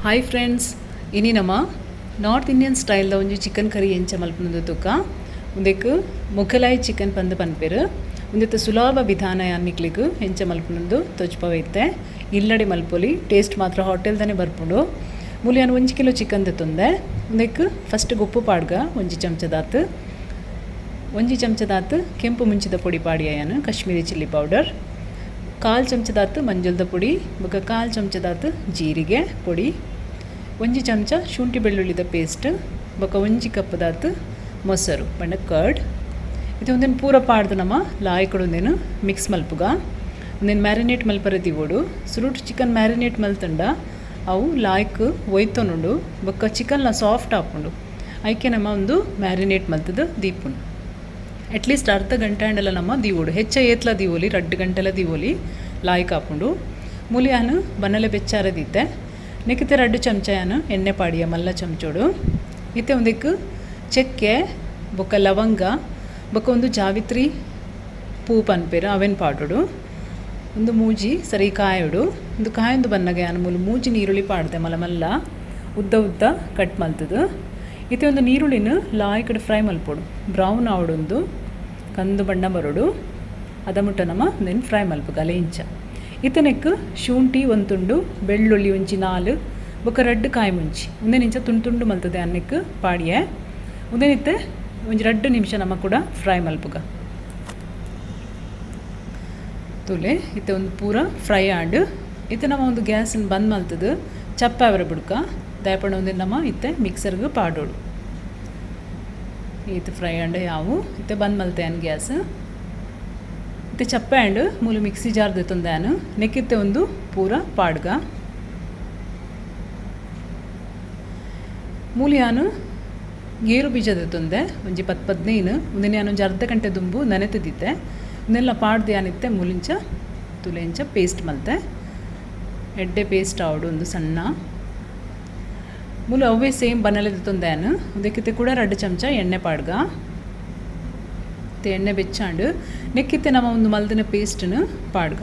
Hi friends, ಇನಿ ನಮ್ಮ north Indian ಸ್ಟೈಲ್ದ ಒಂಜಿ ಚಿಕನ್ ಕರಿ ಎಂಚ ಮಲ್ಪುನದು ತುಕ ಉಂದೆಕ್ ಮುಘಲಾಯ್ ಚಿಕನ್ ಪಂದ್ ಪನ್ಪೆರ್ ಉಂದೆತ ಸುಲಭ ವಿಧಾನ ಅನ್ನಿಕ್ಲಿಗ್ ಎಂಚ ಮಲ್ಪುನದು ತೊಜ್ಪವೈತೆ ಇಲ್ಲಡೆ ಮಲ್ಪೊಲಿ ಟೇಸ್ಟ್ ಮಾತ್ರ ಹೋಟೆಲ್ದನೆ ಬರ್ಪುಂಡು. ಮೂಲಿ ನಾನು 1 ಕಿಲೋ ಚಿಕನ್ ತೆತ್ತೊಂದೆ. ಉಂದೆಕ್ ಫಸ್ಟ್ ಉಪ್ಪು ಪಾಡ್ಗ ಒಂಜಿ ಚಮಚದಾತ್ ಕೆಂಪು ಮುಂಚಿದ ಪೊಡಿ ಪಾಡಿಯಾಯನು ಕಾಶ್ಮೀರಿ ಚಿಲ್ಲಿ ಪೌಡರ್, 1/4 ಚಮಚದಾತ್ ಮಂಜುಳದ ಪುಡಿ, ಬೊಕ 1/4 ಚಮಚದಾತ್ ಜೀರಿಗೆ ಪೊಡಿ, 1 ಚಮಚ ಶುಂಠಿ ಬೆಳ್ಳುಳ್ಳಿದ ಪೇಸ್ಟ್, ಬೊಕ 1 ಕಪ್ದಾತ್ ಮೊಸರು ಪಂಡ ಕರ್ಡ್. ಇದು ಒಂದೇನು ಪೂರ ಪಾಡ್ದು ನಮ್ಮ ಲಾಯ್ಕಡು ಒಂದೇನು ಮಿಕ್ಸ್ ಮಲ್ಪುಗ ಒಂದೇನು ಮ್ಯಾರಿನೇಟ್ ಮಲ್ಪರ ದಿವೋಡು. ಸುರುಟ್ ಚಿಕನ್ ಮ್ಯಾರಿನೇಟ್ ಮಲ್ತಂಡ ಅವು ಲಾಯ್ಕ್ ಒಯ್ತೊನುಂಡು, ಬೊಕ್ಕ ಚಿಕನ್ಲ ಸಾಫ್ಟ್ ಹಾಪುಂಡು ಐಕೆ ನಮ್ಮ ಒಂದು ಮ್ಯಾರಿನೇಟ್ ಮಲ್ತದ ದೀಪುಂಡು. ಅಟ್ಲೀಸ್ಟ್ ಅರ್ಧ ಗಂಟೆ ಅಂಡಲ ನಮ್ಮ ದೀವೋಡು ಹೆಚ್ಚ ಏತ್ಲ ದೀವೋಲಿ 2 ಗಂಟೆಲ ದೀವೋಲಿ ಲಾಯ್ಕ್ ಹಾಪುಂಡು. ಮೂಲಿಯಾನು ಬನ್ನಲೆ ಬೆಚ್ಚಾರದಿತ್ತೆ ನೆಕ್ಕಿತೆ 2 ಚಮಚಯಾನು ಎಣ್ಣೆ ಪಾಡಿಯ ಮಲ್ಲ ಚಮಚೋಡು. ಇತ್ತೆ ಒಂದಕ್ಕೆ ಚೆಕ್ಕೆ ಬೊಕ್ಕ ಲವಂಗ ಬೊಕ್ಕ ಒಂದು ಜಾವಿತ್ರಿ ಪೂ ಪನ್ಪೇರು ಅವೆನ್ ಪಾಡೋಡು. ಒಂದು ಮೂಜಿ ಸರಿ ಕಾಯೋಡು. ಒಂದು ಕಾಯೊಂದು ಬನ್ನಗೆ ಯಾನು ಮೂಲು ಮೂಜಿ ನೀರುಳ್ಳಿ ಪಾಡ್ದೆ ಮಲ್ಲ ಉದ್ದ ಉದ್ದ ಕಟ್ ಮಲ್ತದು. ಇತ್ತೆ ಒಂದು ನೀರುಳ್ಳಿನ ಲಾಯ್ಕಡೆ ಫ್ರೈ ಮಲ್ಪೋಡು, ಬ್ರೌನ್ ಆವಡೊಂದು ಕಂದು ಬಣ್ಣ ಬರೋಡು. ಅದ ಮುಟ್ಟ ನಮ್ಮ ನೆನ್ ಫ್ರೈ ಮಲ್ಪು ಗಲೆ ಇಂಚ. ಇತನೆಕ್ ಶುಂಠಿ 1 ತುಂಡು, ಬೆಳ್ಳುಳ್ಳಿ ಒಂಜಿ 4 ಬೊಕ್ಕ 2 ಕಾಯಿ ಮುಂಚಿ ಉಂದೇನಿಂಚ ತುಂಡು ಮಲ್ತದೆ ಅನ್ನಕ್ಕೆ ಪಾಡಿಯೆ. ಉಂದೇನಿತ್ತೆ ಒಂಜಿ 2 ನಿಮಿಷ ನಮ್ಮ ಕೂಡ ಫ್ರೈ ಮಲ್ಪುಗ ತುಲೆ. ಇತ್ತೆ ಒಂದು ಪೂರ ಫ್ರೈ ಆಂಡ್ ಇತ್ತೆ ನಮ್ಮ ಒಂದು ಗ್ಯಾಸನ್ನು ಬಂದ್ ಮಲ್ತದು ಚಪ್ಪ ಅವರ ಬುಡ್ಕ ದಯಪಣ್ಣ ಒಂದೇ ನಮ್ಮ ಇತ್ತೆ ಮಿಕ್ಸರ್ಗೆ ಪಾಡೋಡು. ಇತ್ತೆ ಫ್ರೈ ಆಂಡ್ ಯಾವು ಇತ್ತೆ ಬಂದ್ ಮಲ್ತೆ ಅನ್ ಗ್ಯಾಸ್ ಇತ್ತೆ ಚಪ್ಪೆ ಆ್ಯಂಡ್ ಮೂಲು ಮಿಕ್ಸಿ ಜಾರ್ ದೆತ್ತೊಂದಾನು ನೆಕ್ಕಿತ್ತೆ ಒಂದು ಪೂರ ಪಾಡ್ಗ ಮೂಲಿ ಯಾನು ಗೇರು ಬೀಜ ದೆತ್ತೊಂದೆ ಒಂಜಿ 10-15 ಒಂದಿನ ಯಾನು ಒಂಜಿ ಅರ್ಧ ಗಂಟೆ ದುಂಬು ನೆನೆತಿದ್ದಿತ್ತೆ. ಇನ್ನೆಲ್ಲ ಪಾಡ್ದು ಯಾನಿತ್ತೆ ಮೂಲಿಂಚ ತುಲೆಂಚ ಪೇಸ್ಟ್ ಮಲ್ತೆ ಎಡ್ಡೆ ಪೇಸ್ಟ್ ಆವಡು ಒಂದು ಸಣ್ಣ ಮೂಲು ಅವೇ ಸೇಮ್ ಬನ್ನಲೆ ದೆತ್ತೊಂದಾನು. ಅದಕ್ಕಿತ್ತೆ ಕೂಡ 2 ಚಮಚ ಎಣ್ಣೆ ಪಾಡ್ಗ ಎಣ್ಣೆ ಬೆಚ್ಚಾಂಡು ನೆಕ್ಕಿತ್ತೆ ನಮ್ಮ ಒಂದು ಮಲ್ದಿನ ಪೇಸ್ಟನ್ನು ಪಾಡ್ಗ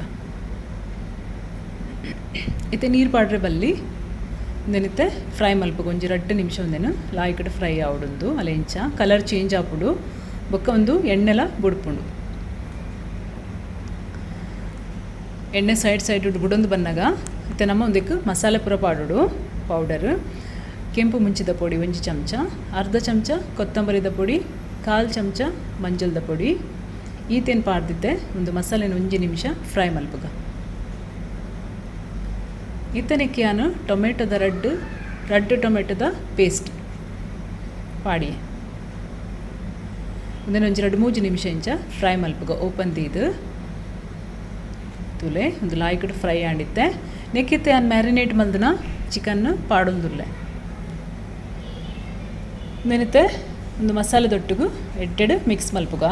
ಇತ್ತೆ ನೀರು ಪಾಡ್ರೆ ಬಲ್ಲಿ ಒಂದೇನಿತ್ತೆ ಫ್ರೈ ಮಲ್ಪಗ ಒಂಜಿ 2 ನಿಮಿಷ ಒಂದೇನು ಲಾಯ್ಕಡೆ ಫ್ರೈ ಆವಡೊಂದು ಅಲೆಂಚ ಕಲರ್ ಚೇಂಜ್ ಆಪುಡು. ಬೊಕ್ಕ ಒಂದು ಎಣ್ಣೆಲ ಬುಡ್ಪುಂಡು. ಎಣ್ಣೆ ಸೈಡ್ ಬುಡೊಂದು ಬನ್ನಾಗ ಇತ್ತೆ ನಮ್ಮ ಒಂದಕ್ಕೆ ಮಸಾಲೆ ಪೂರ ಪಾಡೋಡು. ಪೌಡರ್ ಕೆಂಪು ಮುಂಚಿದ ಪೊಡಿ 1 ಚಮಚ, ಅರ್ಧ ಚಮಚ ಕೊತ್ತಂಬರಿದ ಪೊಡಿ, 1/4 ಚಮಚ ಮಂಜುಳದ ಪೊಡಿ. ಈತೇನು ಪಾಡ್ದಿದ್ದೆ ಒಂದು ಮಸಾಲೆನ 1 ನಿಮಿಷ ಫ್ರೈ ಮಲ್ಪುಗ. ಇತ್ತನೆಕ್ಕೆ ನಾನು ಟೊಮೆಟೊದ ರಡ್ಡು ಟೊಮೆಟೊದ ಪೇಸ್ಟ್ ಪಾಡಿ ಒಂದೇನು ಒಂಜಿ 2-3 ನಿಮಿಷ ಇಂಚ ಫ್ರೈ ಮಲ್ಪುಗ ಓಪನ್ ದೀದು ತುಲೆ ಒಂದು ಲಾಯ್ಕಡೆ ಫ್ರೈ ಆಂಡಿತ್ತೆ. ನೆಕ್ಕಿತ್ತೆ ನಾನು ಮ್ಯಾರಿನೇಟ್ ಮಲ್ದನ ಚಿಕನ್ ಪಾಡೊಂದುಲ್ಲೆ ನೆನಿತ್ತೆ ಒಂದು ಮಸಾಲೆ ದೊಟ್ಟಿಗೂ ಎಡ್ಡೆಡು ಮಿಕ್ಸ್ ಮಲ್ಪುಗ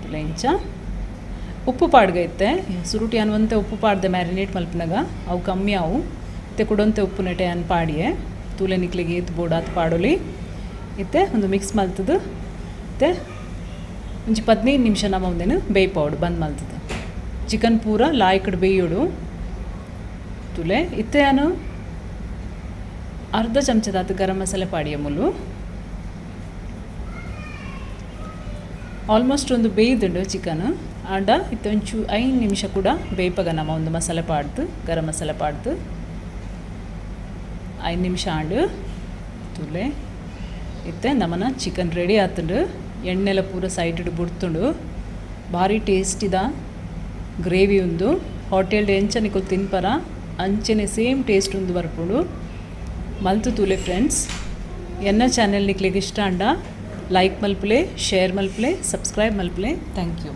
ತುಲೆ ಇಂಚ ಉಪ್ಪು ಪಾಡ್ಗ ಇತ್ತೆ ಸುರುಟಿ ಅನ್ನುವಂತೆ ಉಪ್ಪು ಪಾಡ್ದೆ ಮ್ಯಾರಿನೇಟ್ ಮಲ್ಪನಾಗ ಅವು ಕಮ್ಮಿ ಅವು ಇತ್ತೆ ಕೊಡೊಂತೆ ಉಪ್ಪು ನೆಟೆ ಅನ್ ಪಾಡಿಯೆ ತೂಲೆ ನಿಕ್ಲಿಗೆ ಏತ್ ಬೋಡಾತ್ ಪಾಡೋಲಿ ಇತ್ತೆ ಒಂದು ಮಿಕ್ಸ್ ಮಲ್ತದು. ಇತ್ತೆ ಒಂಜಿ 15 ನಿಮಿಷ ನಮ್ಮ ಒಂದೇನು ಬೇಯ್ಪೌಡು ಬಂದ್ ಮಲ್ತದೆ ಚಿಕನ್ ಪೂರ ಲಾಯ್ಕಡೆ ಬೇಯೋಡು ತುಲೆ. ಇತ್ತೆ ನಾನು ಅರ್ಧ ಚಮಚದಾತು ಗರಂ ಮಸಾಲೆ ಪಾಡಿಯ ಮುಲು ಆಲ್ಮೋಸ್ಟ್ ಒಂದು ಬೇಯ್ದುಂಡು ಚಿಕನ್ ಆಂಡ ಇತ್ತೆ ಒಂಚು 5 ನಿಮಿಷ ಕೂಡ ಬೇಯ್ಪಗ ನಮ್ಮ ಒಂದು ಮಸಾಲೆ ಪಾಡ್ದು ಗರಂ ಮಸಾಲೆ ಪಾಡ್ದು 5 ನಿಮಿಷ ಆಂಡು ತುಲೆ. ಇತ್ತೆ ನಮ್ಮನ ಚಿಕನ್ ರೆಡಿ ಆತುಂಡು. ಎಣ್ಣೆಲ್ಲ ಪೂರ ಸೈಡ್ ಬುಡ್ತುಂಡು. ಭಾರಿ ಟೇಸ್ಟಿದ ಗ್ರೇವಿ ಉಂದು ಹೋಟೆಲ್ಡ್ ಎಂಚ ನಿಕುಲು ತಿನ್ಪರ ಅಂಚೆನೆ ಸೇಮ್ ಟೇಸ್ಟ್ ಉಂದು ಬರ್ಪುಂಡು ಮಲ್ತು ತೂಲೆ. ಫ್ರೆಂಡ್ಸ್ ಎನ್ನ ಚಾನೆಲ್ ನಿಕ್ಲಿಗೆ ಇಷ್ಟ ಅಂಡ ಲೈಕ್ ಮಲ್ಪಲೆ, ಶೇರ್ ಮಲ್ಪಲೆ, ಸಬ್ಸ್ಕ್ರೈಬ್ ಮಲ್ಪಲೆ. Thank you.